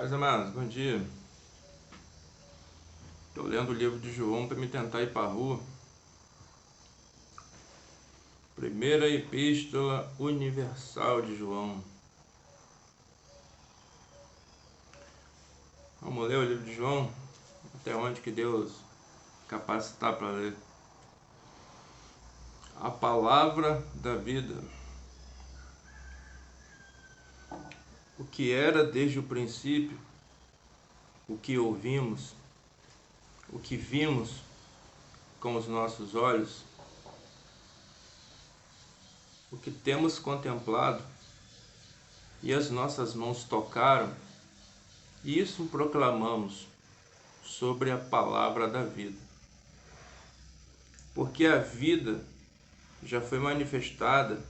Pais amados, bom dia. Estou lendo o livro de João para me tentar ir para a rua. Primeira Epístola Universal de João. Vamos ler o livro de João? Até onde que Deus capacitar para ler. A palavra da vida. O que era desde o princípio, o que ouvimos, o que vimos com os nossos olhos, o que temos contemplado e as nossas mãos tocaram, isso proclamamos sobre a palavra da vida. Porque a vida já foi manifestada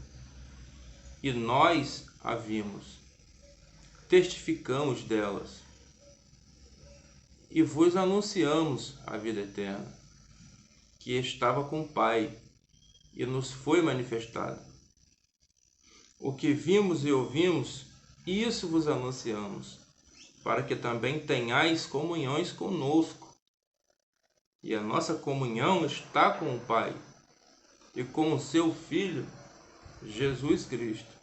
e nós a vimos, testificamos delas e vos anunciamos a vida eterna, que estava com o Pai e nos foi manifestada. O que vimos e ouvimos, isso vos anunciamos, para que também tenhais comunhões conosco. E a nossa comunhão está com o Pai e com o seu Filho, Jesus Cristo.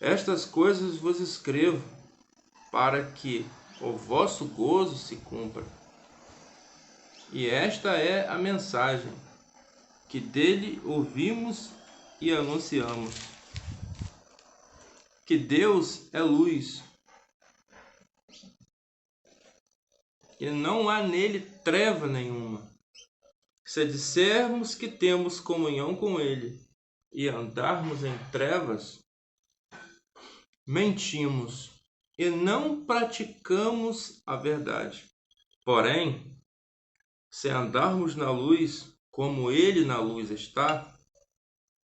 Estas coisas vos escrevo, para que o vosso gozo se cumpra. E esta é a mensagem que dele ouvimos e anunciamos: que Deus é luz, e não há nele treva nenhuma. Se dissermos que temos comunhão com ele e andarmos em trevas, mentimos e não praticamos a verdade. Porém, se andarmos na luz, como ele na luz está,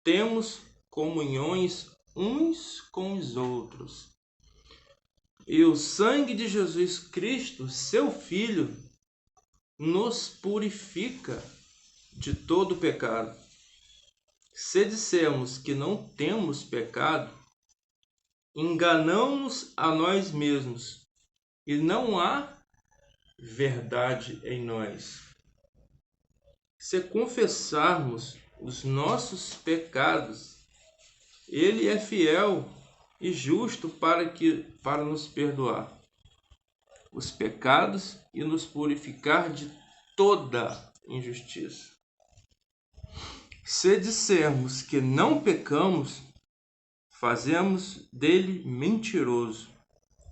temos comunhões uns com os outros. E o sangue de Jesus Cristo, seu Filho, nos purifica de todo pecado. Se dissermos que não temos pecado, enganamos a nós mesmos e não há verdade em nós. Se confessarmos os nossos pecados, ele é fiel e justo para nos perdoar os pecados e nos purificar de toda injustiça. Se dissermos que não pecamos, fazemos dele mentiroso,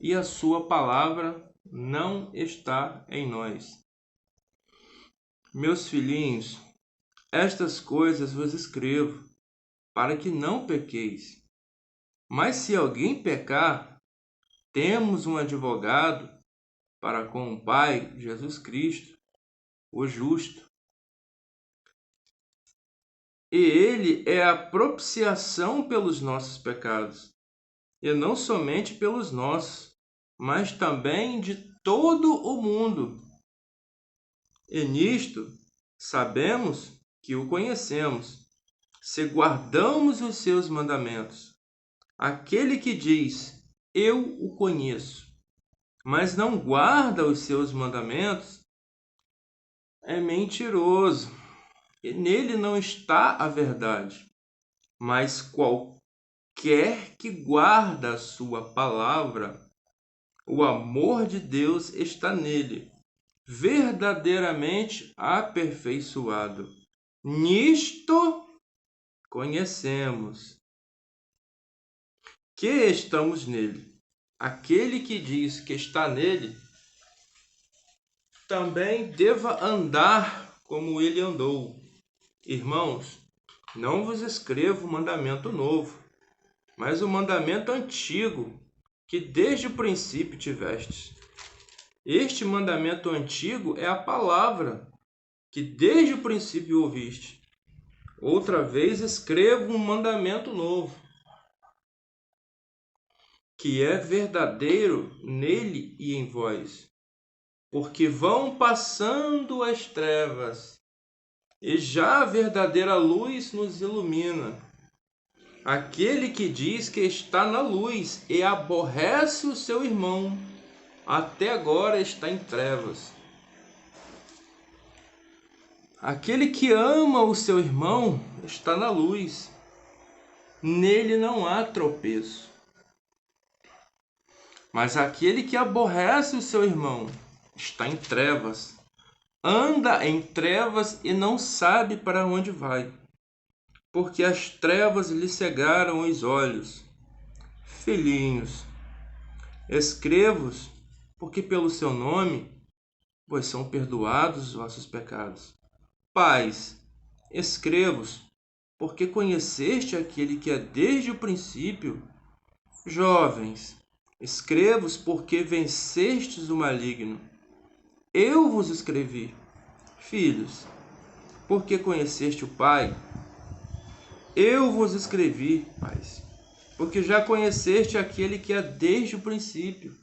e a sua palavra não está em nós. Meus filhinhos, estas coisas vos escrevo, para que não pequeis. Mas se alguém pecar, temos um advogado para com o Pai, Jesus Cristo, o justo. E ele é a propiciação pelos nossos pecados, e não somente pelos nossos, mas também de todo o mundo. E nisto sabemos que o conhecemos, se guardamos os seus mandamentos. Aquele que diz, eu o conheço, mas não guarda os seus mandamentos, é mentiroso, e nele não está a verdade. Mas qualquer que guarda a sua palavra, o amor de Deus está nele, verdadeiramente aperfeiçoado. Nisto conhecemos que estamos nele. Aquele que diz que está nele, também deva andar como ele andou. Irmãos, não vos escrevo mandamento novo, mas o mandamento antigo, que desde o princípio tivestes. Este mandamento antigo é a palavra, que desde o princípio ouviste. Outra vez escrevo um mandamento novo, que é verdadeiro nele e em vós, porque vão passando as trevas, e já a verdadeira luz nos ilumina. Aquele que diz que está na luz e aborrece o seu irmão, até agora está em trevas. Aquele que ama o seu irmão está na luz. Nele não há tropeço. Mas aquele que aborrece o seu irmão está em trevas. Anda em trevas e não sabe para onde vai, porque as trevas lhe cegaram os olhos. Filhinhos, escrevo-vos, porque pelo seu nome vos são perdoados os vossos pecados. Pais, escrevo-vos, porque conheceste aquele que é desde o princípio. Jovens, escrevo-vos, porque vencestes o maligno. Eu vos escrevi, filhos, porque conheceste o Pai. Eu vos escrevi, pais, porque já conheceste aquele que é desde o princípio.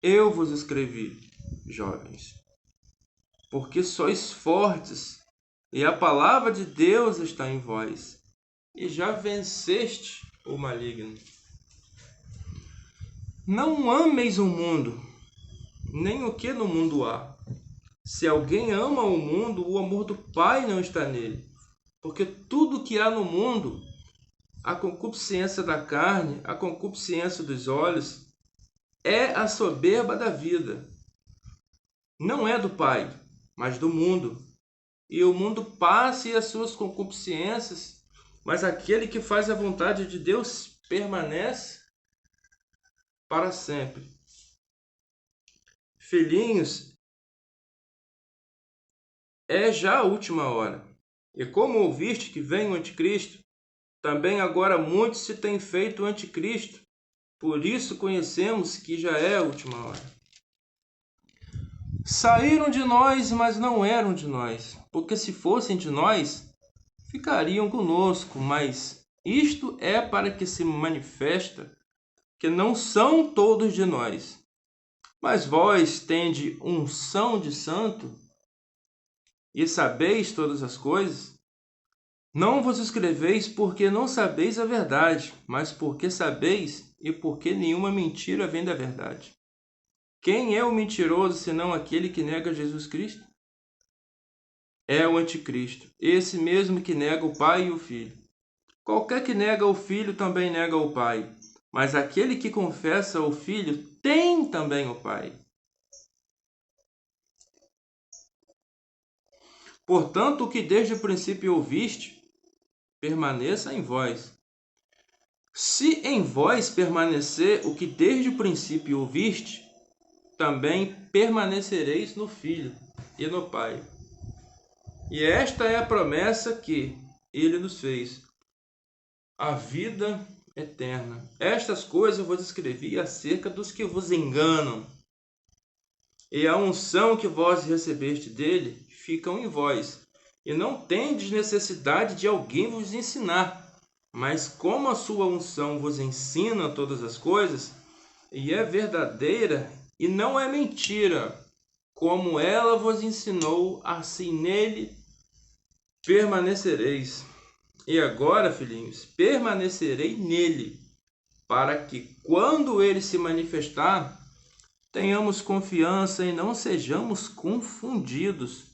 Eu vos escrevi, jovens, porque sois fortes, e a palavra de Deus está em vós, e já venceste o maligno. Não ameis o mundo, nem o que no mundo há. Se alguém ama o mundo, o amor do Pai não está nele. Porque tudo que há no mundo, a concupiscência da carne, a concupiscência dos olhos, é a soberba da vida. Não é do Pai, mas do mundo. E o mundo passa e as suas concupiscências, mas aquele que faz a vontade de Deus permanece para sempre. Filhinhos, é já a última hora. E como ouviste que vem o anticristo, também agora muitos se têm feito o anticristo. Por isso conhecemos que já é a última hora. Saíram de nós, mas não eram de nós, porque se fossem de nós, ficariam conosco, mas isto é para que se manifesta que não são todos de nós. Mas vós tendes unção de santo, e sabeis todas as coisas. Não vos escreveis porque não sabeis a verdade, mas porque sabeis e porque nenhuma mentira vem da verdade. Quem é o mentiroso senão aquele que nega Jesus Cristo? É o anticristo, esse mesmo que nega o Pai e o Filho. Qualquer que nega o Filho também nega o Pai, mas aquele que confessa o Filho tem também o Pai. Portanto, o que desde o princípio ouviste, permaneça em vós. Se em vós permanecer o que desde o princípio ouviste, também permanecereis no Filho e no Pai. E esta é a promessa que ele nos fez, a vida eterna. Estas coisas eu vos escrevi acerca dos que vos enganam. E a unção que vós recebeste dele ficam em vós, e não tendes necessidade de alguém vos ensinar. Mas como a sua unção vos ensina todas as coisas, e é verdadeira e não é mentira, como ela vos ensinou, assim nele permanecereis. E agora, filhinhos, permanecerei nele, para que quando ele se manifestar, tenhamos confiança e não sejamos confundidos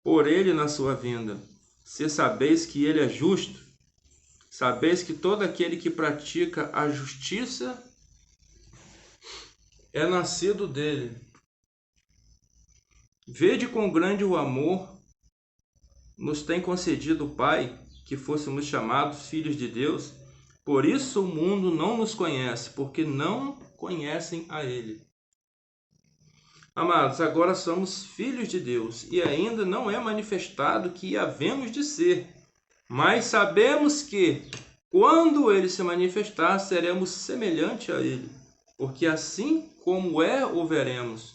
por ele na sua vinda. Se sabeis que ele é justo, sabeis que todo aquele que pratica a justiça é nascido dele. Vede quão grande o amor nos tem concedido o Pai, que fôssemos chamados filhos de Deus. Por isso o mundo não nos conhece, porque não conhecem a ele. Amados, agora somos filhos de Deus, e ainda não é manifestado que havemos de ser. Mas sabemos que, quando ele se manifestar, seremos semelhante a ele, porque assim como é, o veremos.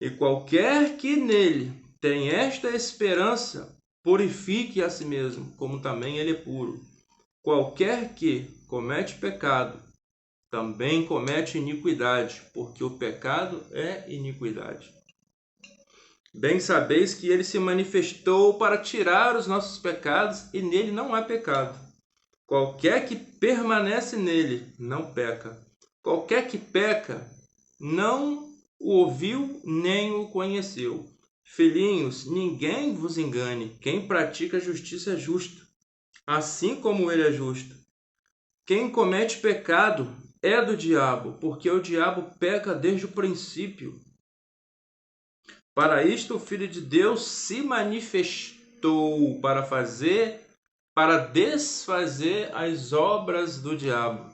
E qualquer que nele tem esta esperança, purifique a si mesmo, como também ele é puro. Qualquer que comete pecado, também comete iniquidade, porque o pecado é iniquidade. Bem sabeis que ele se manifestou para tirar os nossos pecados, e nele não há pecado. Qualquer que permanece nele não peca. Qualquer que peca não o ouviu nem o conheceu. Filhinhos, ninguém vos engane. Quem pratica a justiça é justo, assim como ele é justo. Quem comete pecado é do diabo, porque o diabo peca desde o princípio. Para isto o Filho de Deus se manifestou para desfazer as obras do diabo.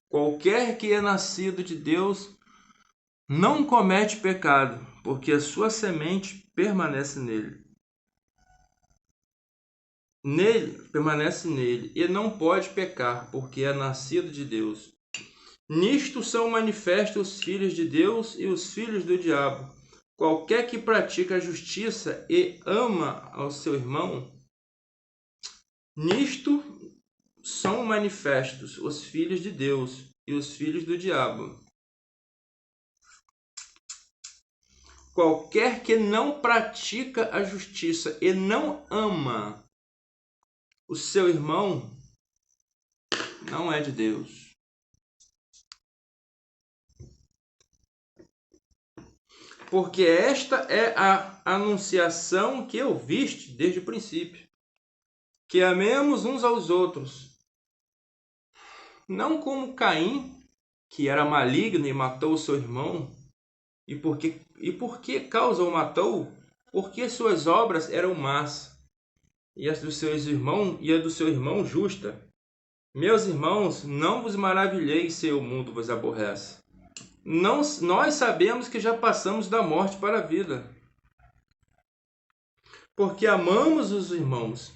Qualquer que é nascido de Deus não comete pecado, porque a sua semente permanece nele. Permanece nele, e não pode pecar, porque é nascido de Deus. Nisto são manifestos os filhos de Deus e os filhos do diabo. Qualquer que pratica a justiça e ama ao seu irmão, nisto são manifestos os filhos de Deus e os filhos do diabo. Qualquer que não pratica a justiça e não ama o seu irmão, não é de Deus. Porque esta é a anunciação que ouviste desde o princípio, que amemos uns aos outros, não como Caim, que era maligno e matou o seu irmão. E por que causa o matou? Porque suas obras eram más, e as dos seus irmãos e a do seu irmão justa. Meus irmãos, não vos maravilheis se o mundo vos aborrece. Nós sabemos que já passamos da morte para a vida, porque amamos os irmãos.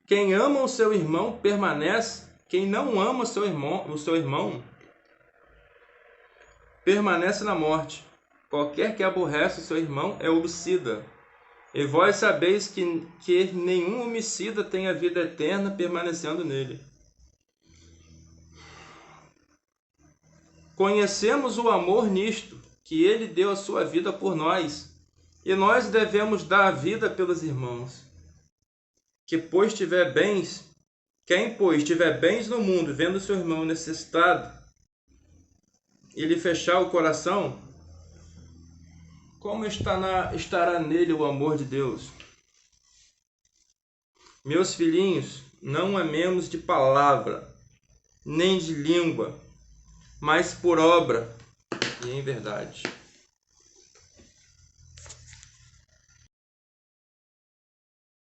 Quem ama o seu irmão permanece. Quem não ama o seu irmão permanece na morte. Qualquer que aborrece o seu irmão é homicida. E vós sabeis que nenhum homicida tem a vida eterna permanecendo nele. Conhecemos o amor nisto, que ele deu a sua vida por nós, e nós devemos dar a vida pelos irmãos. Quem, pois, tiver bens no mundo, vendo seu irmão necessitado, e lhe fechar o coração, como estará nele o amor de Deus? Meus filhinhos, não amemos de palavra, nem de língua, mas por obra e em verdade.